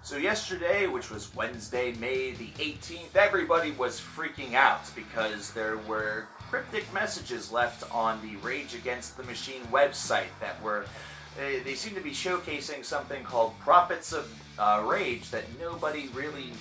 So yesterday, which was Wednesday, May the 18th, everybody was freaking out because there were cryptic messages left on the Rage Against the Machine website that were, they seem to be showcasing something called Prophets of Rage that nobody really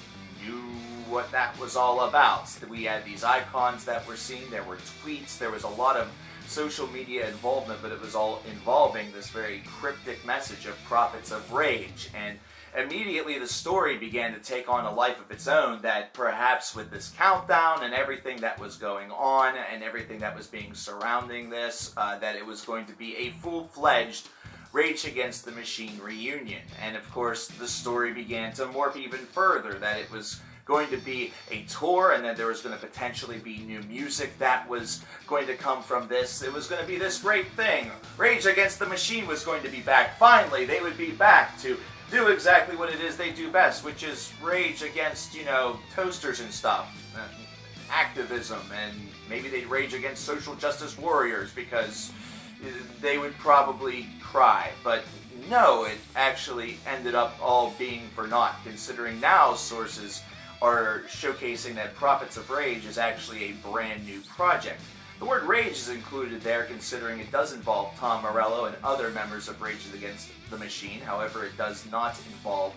knew what that was all about. We had these icons that were seen, there were tweets, there was a lot of social media involvement, but it was all involving this very cryptic message of Prophets of Rage. And immediately the story began to take on a life of its own, that perhaps with this countdown and everything that was going on and everything that was being surrounding this, that it was going to be a full-fledged Rage Against the Machine reunion. And of course the story began to morph even further, that it was going to be a tour and that there was going to potentially be new music that was going to come from this. It was going to be this great thing. Rage Against the Machine was going to be back. Finally, they would be back to do exactly what it is they do best, which is rage against, toasters and stuff, activism, and maybe they'd rage against social justice warriors because they would probably cry. But no, it actually ended up all being for naught, considering now sources are showcasing that Prophets of Rage is actually a brand new project. The word rage is included there considering it does involve Tom Morello and other members of Rage Against the Machine. However, it does not involve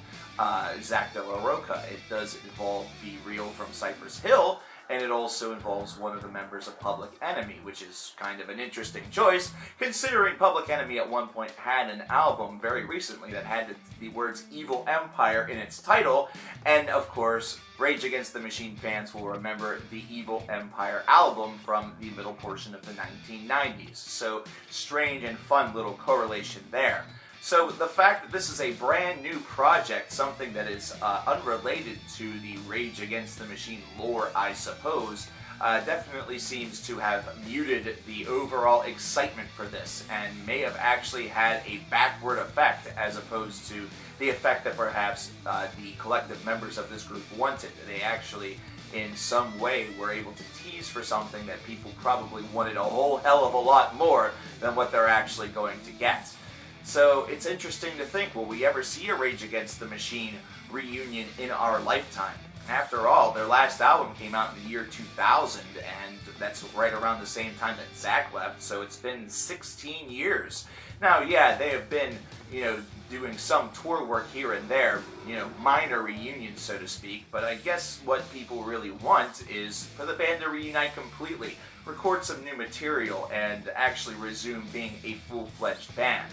Zack Del La Rocha. It does involve B-Real from Cypress Hill, and it also involves one of the members of Public Enemy, which is kind of an interesting choice, considering Public Enemy at one point had an album very recently that had the words Evil Empire in its title, and of course, Rage Against the Machine fans will remember the Evil Empire album from the middle portion of the 1990s. So, strange and fun little correlation there. So the fact that this is a brand new project, something that is unrelated to the Rage Against the Machine lore, I suppose, definitely seems to have muted the overall excitement for this, and may have actually had a backward effect as opposed to the effect that perhaps the collective members of this group wanted. They actually, in some way, were able to tease for something that people probably wanted a whole hell of a lot more than what they're actually going to get. So it's interesting to think, will we ever see a Rage Against the Machine reunion in our lifetime? After all, their last album came out in the year 2000, and that's right around the same time that Zack left, so it's been 16 years. Now, yeah, they have been, doing some tour work here and there, minor reunions, so to speak, but I guess what people really want is for the band to reunite completely, record some new material, and actually resume being a full-fledged band.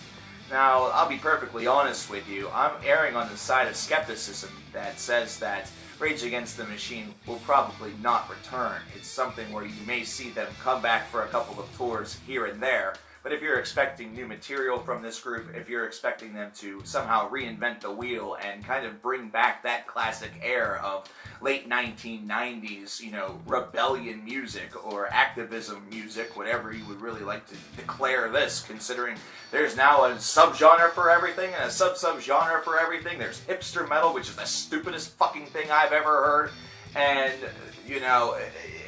Now, I'll be perfectly honest with you, I'm erring on the side of skepticism that says that Rage Against the Machine will probably not return. It's something where you may see them come back for a couple of tours here and there, but if you're expecting new material from this group, if you're expecting them to somehow reinvent the wheel and kind of bring back that classic air of late 1990s, rebellion music or activism music, whatever you would really like to declare this, considering there's now a subgenre for everything and a sub-subgenre for everything. There's hipster metal, which is the stupidest fucking thing I've ever heard, and,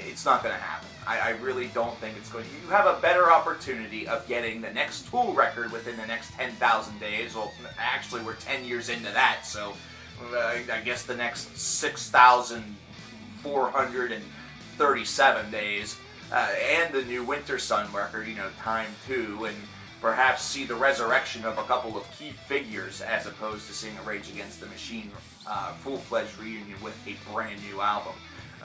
it's not going to happen. I really don't think it's going to. You have a better opportunity of getting the next Tool record within the next 10,000 days. Well, actually, we're 10 years into that, so I guess the next 6,437 days, and the new Winter Sun record, Time 2, and perhaps see the resurrection of a couple of key figures as opposed to seeing a Rage Against the Machine full-fledged reunion with a brand new album.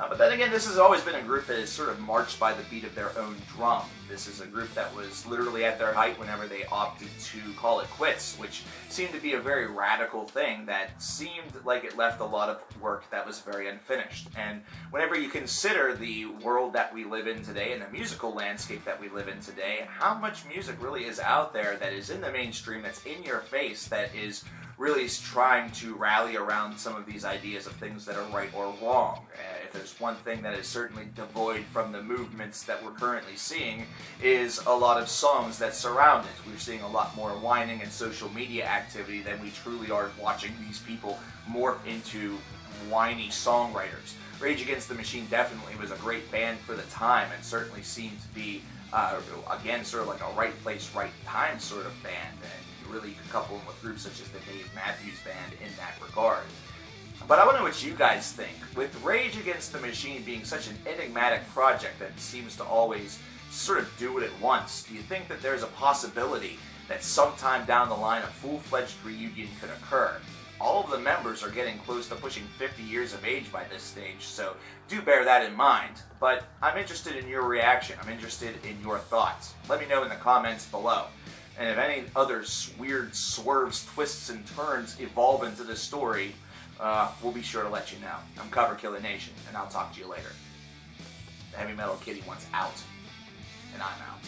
But then again, this has always been a group that has sort of marched by the beat of their own drum. This is a group that was literally at their height whenever they opted to call it quits, which seemed to be a very radical thing that seemed like it left a lot of work that was very unfinished. And whenever you consider the world that we live in today and the musical landscape that we live in today, how much music really is out there that is in the mainstream, that's in your face, that is really trying to rally around some of these ideas of things that are right or wrong. If there's one thing that is certainly devoid from the movements that we're currently seeing, is a lot of songs that surround it. We're seeing a lot more whining and social media activity than we truly are watching these people morph into whiny songwriters. Rage Against the Machine definitely was a great band for the time, and certainly seemed to be, again, sort of like a right place, right time sort of band. And really could couple them with groups such as the Dave Matthews Band in that regard. But I want to know what you guys think. With Rage Against the Machine being such an enigmatic project that seems to always sort of do it at once, do you think that there's a possibility that sometime down the line a full-fledged reunion could occur? All of the members are getting close to pushing 50 years of age by this stage, so do bear that in mind. But I'm interested in your reaction. I'm interested in your thoughts. Let me know in the comments below. And if any other weird swerves, twists, and turns evolve into this story, we'll be sure to let you know. I'm coverkillernation, and I'll talk to you later. The Heavy Metal Kitty wants out, and I'm out.